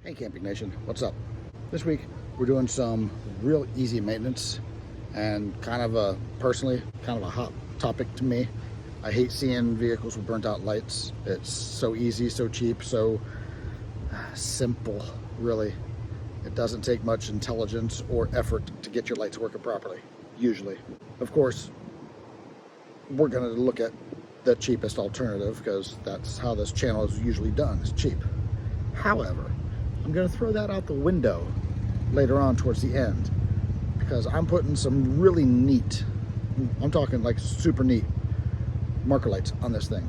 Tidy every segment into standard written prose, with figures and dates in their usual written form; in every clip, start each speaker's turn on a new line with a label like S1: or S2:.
S1: Hey Camping Nation, what's up? This week we're doing some real easy maintenance and personally, kind of a hot topic to me. I hate seeing vehicles with burnt out lights. It's so easy, so cheap, so simple, really. It doesn't take much intelligence or effort to get your lights working properly, usually. Of course, we're gonna look at the cheapest alternative because that's how this channel is usually done, it's cheap. However, I'm going to throw that out the window later on towards the end because I'm putting some really neat, I'm talking like super neat marker lights on this thing.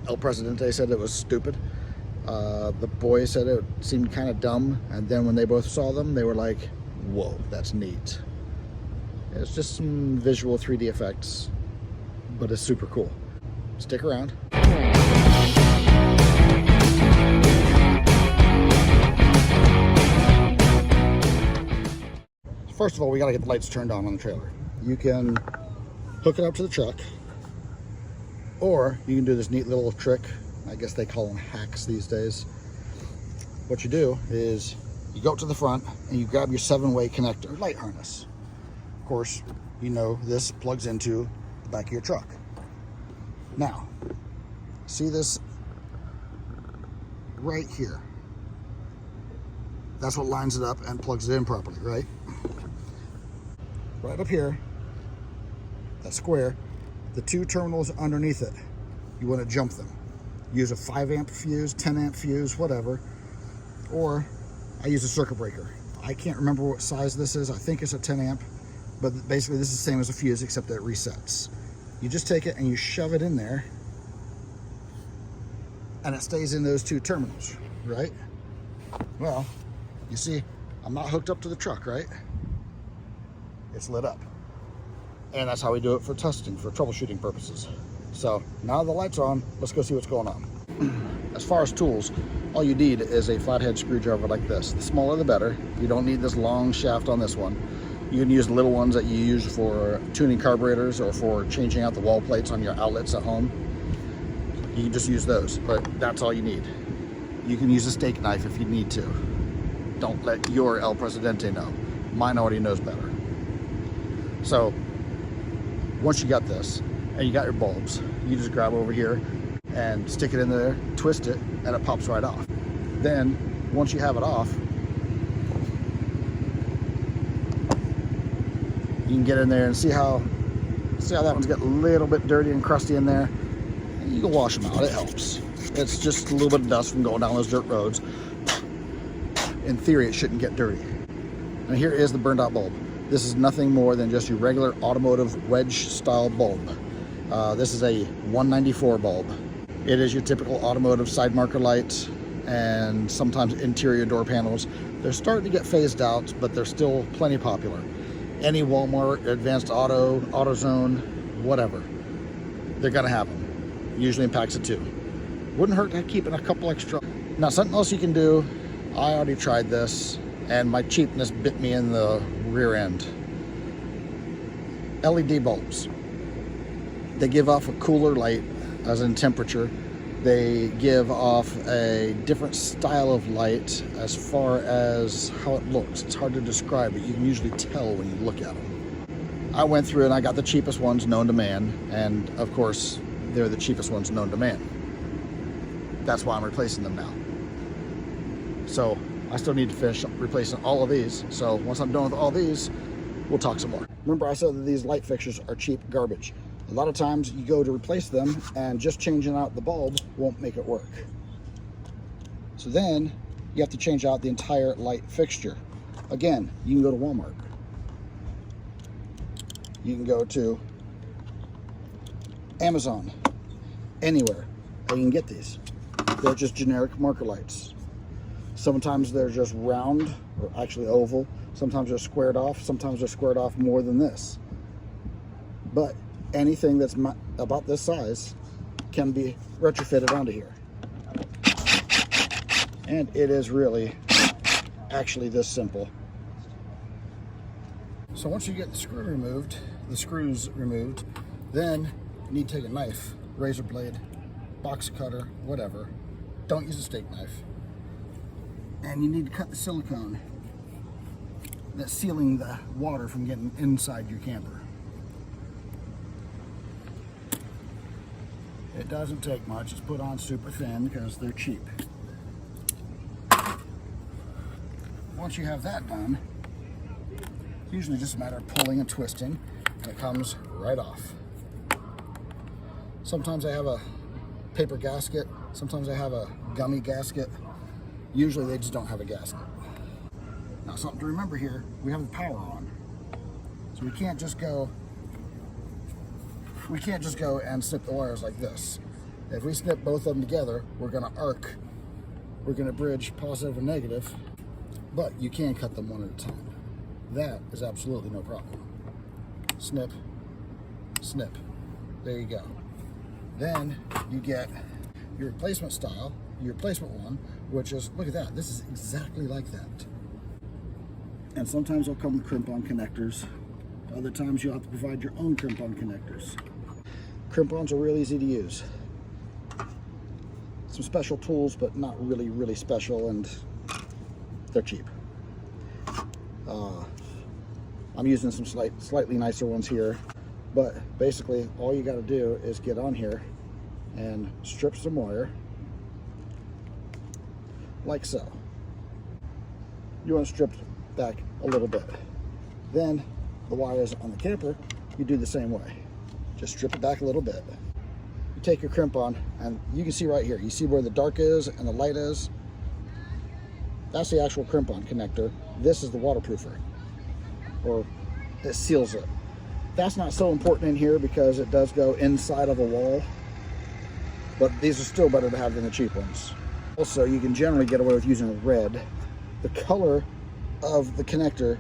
S1: El Presidente said it was stupid. The boys said it seemed kind of dumb, and then when they both saw them, they were like, whoa, that's neat. It's just some visual 3D effects, but it's super cool. Stick around. First of all, we gotta get the lights turned on the trailer. You can hook it up to the truck, or you can do this neat little trick. I guess they call them hacks these days. What you do is you go up to the front and you grab your 7-way connector light harness. Of course, you know this plugs into the back of your truck. Now, see this right here? That's what lines it up and plugs it in properly, right? Right up here, that square, the 2 terminals underneath it, you want to jump them. Use a 5 amp fuse, 10 amp fuse, whatever, or I use a circuit breaker. I can't remember what size this is. I think it's a 10 amp, but basically this is the same as a fuse except that it resets. You just take it and you shove it in there and it stays in those 2 terminals, right? Well, you see, I'm not hooked up to the truck, right? It's lit up. And that's how we do it for testing, for troubleshooting purposes. So now the lights are on, let's go see what's going on. As far as tools, all you need is a flathead screwdriver like this. The smaller the better. You don't need this long shaft on this one. You can use the little ones that you use for tuning carburetors or for changing out the wall plates on your outlets at home. You can just use those, but that's all you need. You can use a steak knife if you need to. Don't let your El Presidente know. Mine already knows better. So once you got this and you got your bulbs, you just grab over here and stick it in there, twist it, and it pops right off. Then once you have it off, you can get in there and see how that one's got a little bit dirty and crusty in there. You can wash them out, it helps. It's just a little bit of dust from going down those dirt roads. In theory, it shouldn't get dirty. And here is the burned out bulb. This is nothing more than just your regular automotive wedge style bulb. This is a 194 bulb. It is your typical automotive side marker light and sometimes interior door panels. They're starting to get phased out, but they're still plenty popular. Any Walmart, Advanced Auto, AutoZone, whatever, they're gonna have them. Usually in packs of 2. Wouldn't hurt to keep in a couple extra. Now something else you can do, I already tried this and my cheapness bit me in the rear end. LED bulbs. They give off a cooler light, as in temperature. They give off a different style of light as far as how it looks. It's hard to describe, but you can usually tell when you look at them. I went through and I got the cheapest ones known to man, and of course, they're the cheapest ones known to man. That's why I'm replacing them now. So I still need to finish replacing all of these. So once I'm done with all these, we'll talk some more. Remember I said that these light fixtures are cheap garbage. A lot of times you go to replace them and just changing out the bulb won't make it work. So then you have to change out the entire light fixture. Again, you can go to Walmart. You can go to Amazon, anywhere, and you can get these. They're just generic marker lights. Sometimes they're just round, or actually oval. Sometimes they're squared off. Sometimes they're squared off more than this. But anything that's about this size can be retrofitted onto here. And it is really actually this simple. So once you get the screws removed, then you need to take a knife, razor blade, box cutter, whatever. Don't use a steak knife. and you need to cut the silicone that's sealing the water from getting inside your camper. It doesn't take much. It's put on super thin because they're cheap. Once you have that done, it's usually just a matter of pulling and twisting, and it comes right off. Sometimes I have a paper gasket, sometimes I have a gummy gasket. Usually they just don't have a gasket. Now, something to remember here, we have the power on. So we can't just go and snip the wires like this. If we snip both of them together, we're gonna arc. We're gonna bridge positive and negative, but you can cut them one at a time. That is absolutely no problem. Snip, snip. There you go. Then you get your replacement style, your replacement one, which is, look at that, this is exactly like that. And sometimes they'll come with crimp-on connectors. Other times you'll have to provide your own crimp-on connectors. Crimp-ons are real easy to use. Some special tools, but not really, really special, and they're cheap. I'm using some slightly nicer ones here, but basically all you got to do is get on here and strip some wire, like so. You want to strip back a little bit. Then the wires on the camper, you do the same way. Just strip it back a little bit. You take your crimp on, and you can see right here, you see where the dark is and the light is? That's the actual crimp on connector. This is the waterproofer, or it seals it. That's not so important in here because it does go inside of a wall, but these are still better to have than the cheap ones. Also, you can generally get away with using red. The color of the connector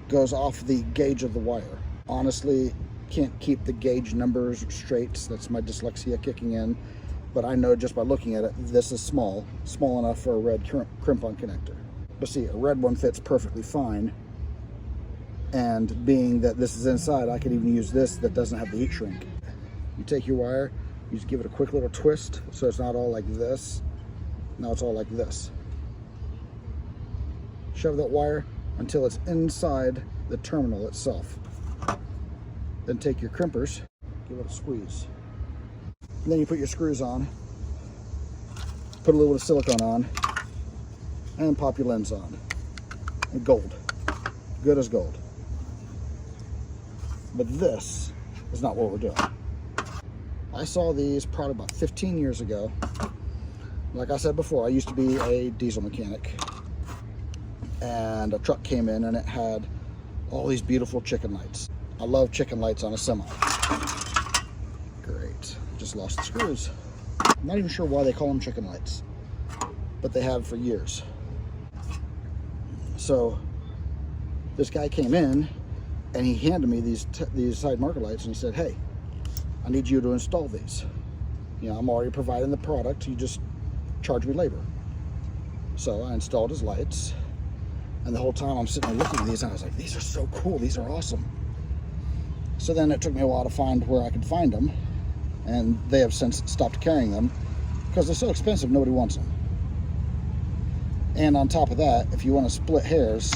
S1: goes off the gauge of the wire. Honestly, can't keep the gauge numbers straight. That's my dyslexia kicking in. But I know just by looking at it, this is small enough for a red crimp-on connector. But see, a red one fits perfectly fine. And being that this is inside, I could even use this that doesn't have the heat shrink. You take your wire, you just give it a quick little twist so it's not all like this. Now it's all like this. Shove that wire until it's inside the terminal itself. Then take your crimpers, give it a squeeze. And then you put your screws on, put a little bit of silicone on, and pop your lens on. And gold, good as gold. But this is not what we're doing. I saw these probably about 15 years ago. Like I said before, I used to be a diesel mechanic, and a truck came in and it had all these beautiful chicken lights. I love chicken lights on a semi. Great, just lost the screws. I'm not even sure why they call them chicken lights, but they have for years. So this guy came in and he handed me these side marker lights, and he said, hey, I need you to install these. You know, I'm already providing the product, you just charge me labor. So I installed his lights, and the whole time I'm sitting there looking at these, and I was like, these are so cool, these are awesome. So then it took me a while to find where I could find them, and they have since stopped carrying them because they're so expensive, nobody wants them. And on top of that, if you want to split hairs,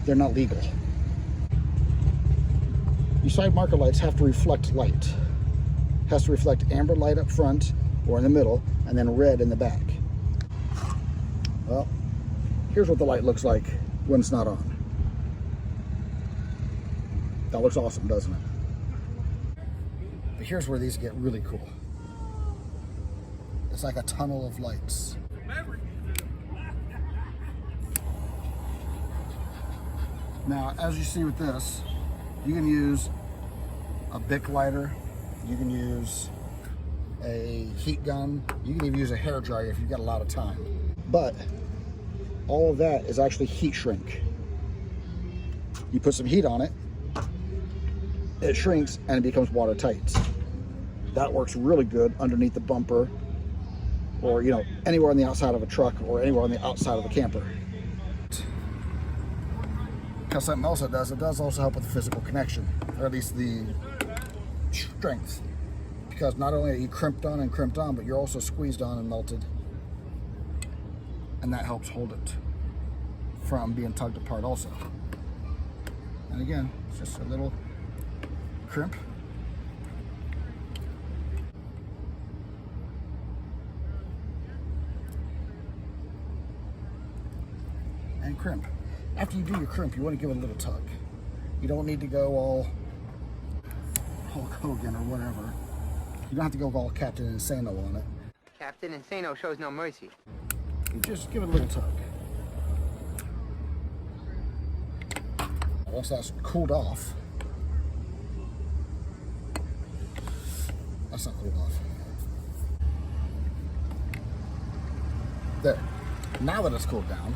S1: they're not legal. Your side marker lights have to reflect light. It has to reflect amber light up front or in the middle, and then red in the back. Well, here's what the light looks like when it's not on. That looks awesome, doesn't it? But here's where these get really cool. It's like a tunnel of lights. Now, as you see with this, you can use a Bic lighter, you can use a heat gun, you can even use a hair dryer if you've got a lot of time. But all of that is actually heat shrink. You put some heat on it, it shrinks and it becomes watertight. That works really good underneath the bumper, or you know, anywhere on the outside of a truck or anywhere on the outside of a camper. Because something else it does also help with the physical connection, or at least the strength. Because not only are you crimped on, but you're also squeezed on and melted. and that helps hold it from being tugged apart also. And again, it's just a little crimp. And crimp. After you do your crimp, you want to give it a little tug. You don't need to go all Hulk Hogan or whatever. You don't have to go all Captain Insano on it.
S2: Captain Insano shows no mercy.
S1: You just give it a little tug. Once that's cooled off, that's not cooled off. There. Now that it's cooled down,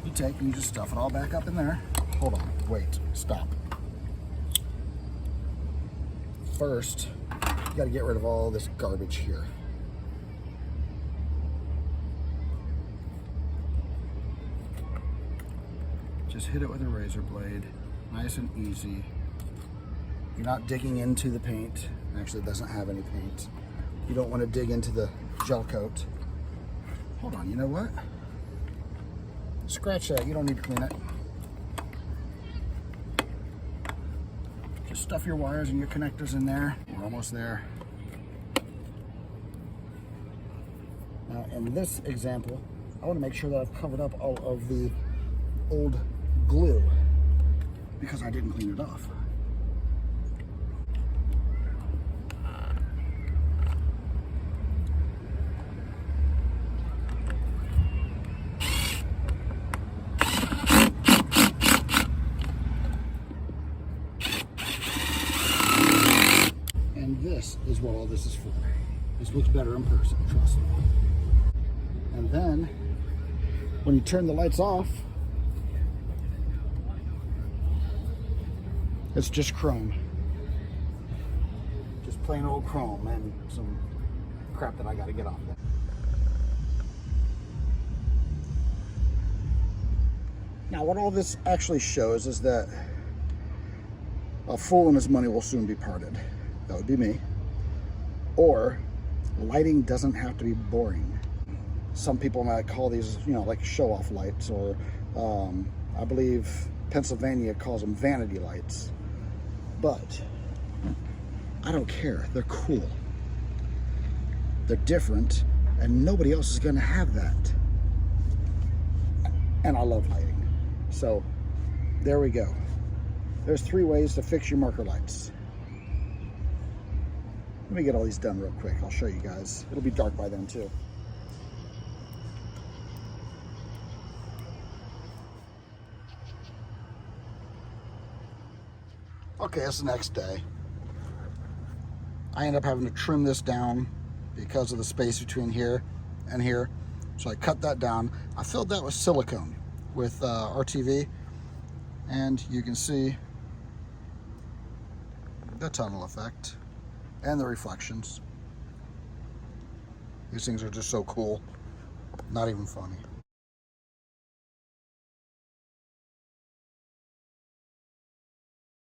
S1: you take and you just stuff it all back up in there. Hold on, wait, stop. First, you gotta get rid of all this garbage here. Just hit it with a razor blade, nice and easy. You're not digging into the paint. Actually, it doesn't have any paint. You don't want to dig into the gel coat. Hold on, you know what? Scratch that, you don't need to clean it. Just stuff your wires and your connectors in there. We're almost there. Now, in this example, I want to make sure that I've covered up all of the old glue because I didn't clean it off. And this is what all this is for. This looks better in person, trust me. And then when you turn the lights off, it's just chrome. Just plain old chrome and some crap that I gotta get off there. Now what all this actually shows is that a fool and his money will soon be parted. That would be me. Or lighting doesn't have to be boring. Some people might call these, you know, like show-off lights, or I believe Pennsylvania calls them vanity lights. But I don't care. They're cool. They're different, and nobody else is going to have that. And I love lighting. So there we go. There's 3 ways to fix your marker lights. Let me get all these done real quick. I'll show you guys. It'll be dark by then too. Okay, it's the next day. I end up having to trim this down because of the space between here and here. So I cut that down. I filled that with silicone with RTV, and you can see the tunnel effect and the reflections. These things are just so cool. Not even funny.